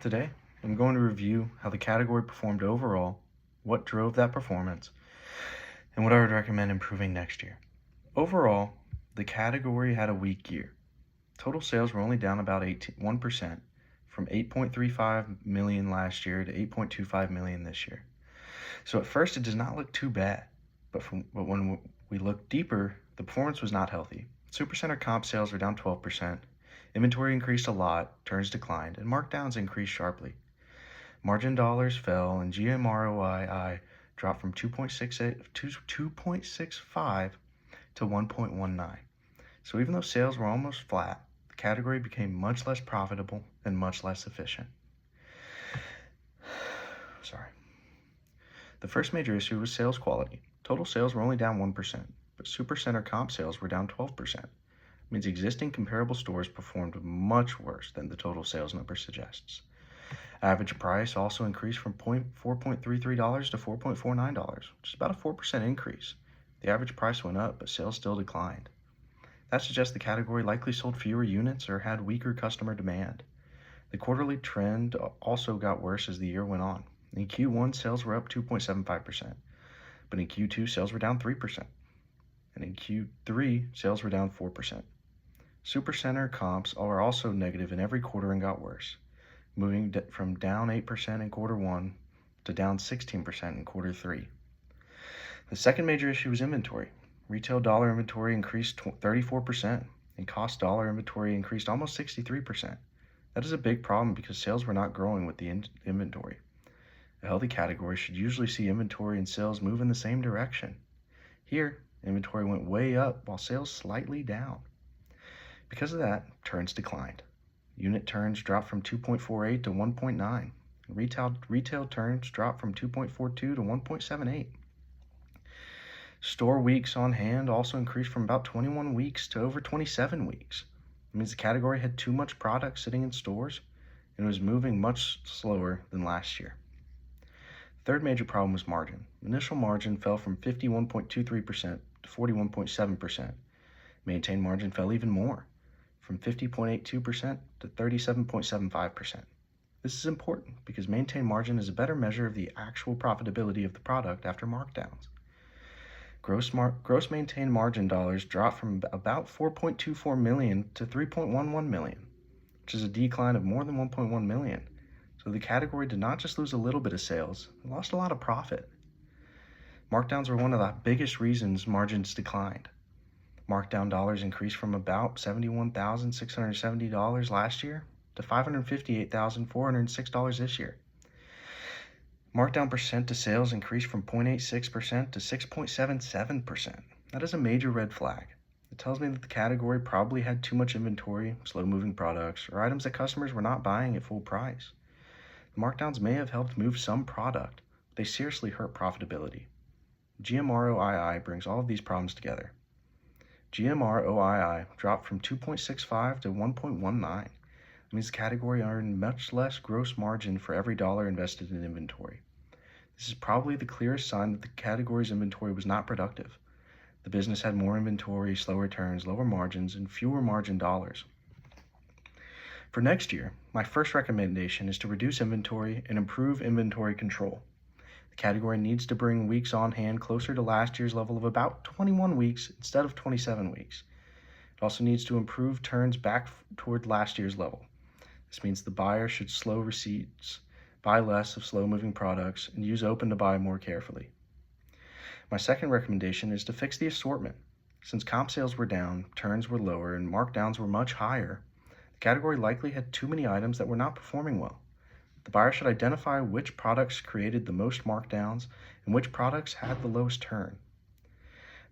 Today, I'm going to review how the category performed overall, what drove that performance, and what I would recommend improving next year. Overall, the category had a weak year. Total sales were only down about 1% from 8.35 million last year to 8.25 million this year. So at first it does not look too bad, but when we look deeper, the performance was not healthy. Supercenter comp sales were down 12%, inventory increased a lot, turns declined, and markdowns increased sharply. Margin dollars fell and GMROII dropped from 2.65 to 1.19. So even though sales were almost flat, the category became much less profitable and much less efficient. The first major issue was sales quality. Total sales were only down 1%, but Supercenter comp sales were down 12%. It means existing comparable stores performed much worse than the total sales number suggests. Average price also increased from $4.33 to $4.49, which is about a 4% increase. The average price went up, but sales still declined. That suggests the category likely sold fewer units or had weaker customer demand. The quarterly trend also got worse as the year went on. In Q1, sales were up 2.75%, but in Q2, sales were down 3%, and in Q3, sales were down 4%. Supercenter comps are also negative in every quarter and got worse, moving from down 8% in quarter 1 to down 16% in quarter 3. The second major issue was inventory. Retail dollar inventory increased 34%, and cost dollar inventory increased almost 63%. That is a big problem because sales were not growing with the inventory. A healthy category should usually see inventory and sales move in the same direction. Here, inventory went way up while sales slightly down. Because of that, turns declined. Unit turns dropped from 2.48 to 1.9. Retail turns dropped from 2.42 to 1.78. Store weeks on hand also increased from about 21 weeks to over 27 weeks. It means the category had too much product sitting in stores and was moving much slower than last year. Third major problem was margin. Initial margin fell from 51.23% to 41.7%. Maintained margin fell even more, from 50.82% to 37.75%. This is important because maintained margin is a better measure of the actual profitability of the product after markdowns. Gross maintained margin dollars dropped from about 4.24 million to 3.11 million, which is a decline of more than 1.1 million. So the category did not just lose a little bit of sales, it lost a lot of profit. Markdowns were one of the biggest reasons margins declined. Markdown dollars increased from about $71,670 last year to $558,406 this year. Markdown percent to sales increased from 0.86% to 6.77%. That is a major red flag. It tells me that the category probably had too much inventory, slow-moving products, or items that customers were not buying at full price. The markdowns may have helped move some product, but they seriously hurt profitability. GMROII brings all of these problems together. GMROII dropped from 2.65 to 1.19. It means the category earned much less gross margin for every dollar invested in inventory. This is probably the clearest sign that the category's inventory was not productive. The business had more inventory, slower turns, lower margins, and fewer margin dollars. For next year, my first recommendation is to reduce inventory and improve inventory control. The category needs to bring weeks on hand closer to last year's level of about 21 weeks instead of 27 weeks. It also needs to improve turns back toward last year's level. This means the buyer should slow receipts, buy less of slow-moving products, and use open to buy more carefully. My second recommendation is to fix the assortment. Since comp sales were down, turns were lower, and markdowns were much higher, the category likely had too many items that were not performing well. The buyer should identify which products created the most markdowns and which products had the lowest turn.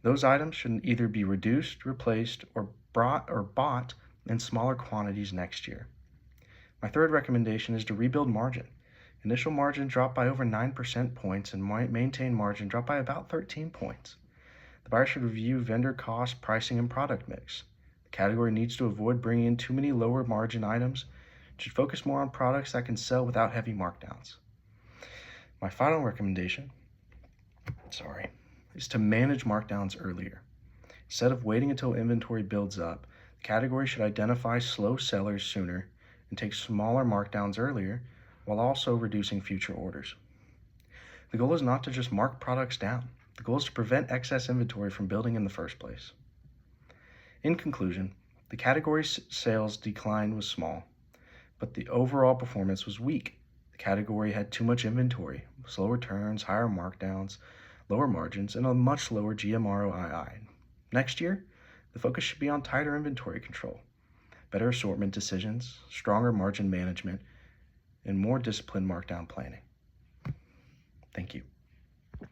Those items should either be reduced, replaced, or bought in smaller quantities next year. My third recommendation is to rebuild margin. Initial margin dropped by over 9% points and maintained margin dropped by about 13 points. The buyer should review vendor cost, pricing, and product mix. The category needs to avoid bringing in too many lower margin items. It should focus more on products that can sell without heavy markdowns. My final recommendation, is to manage markdowns earlier. Instead of waiting until inventory builds up, the category should identify slow sellers sooner and take smaller markdowns earlier while also reducing future orders. The goal is not to just mark products down. The goal is to prevent excess inventory from building in the first place. In conclusion, the category's sales decline was small, but the overall performance was weak. The category had too much inventory, slow returns, higher markdowns, lower margins, and a much lower GMROII. Next year, the focus should be on tighter inventory control, better assortment decisions, stronger margin management, and more disciplined markdown planning. Thank you.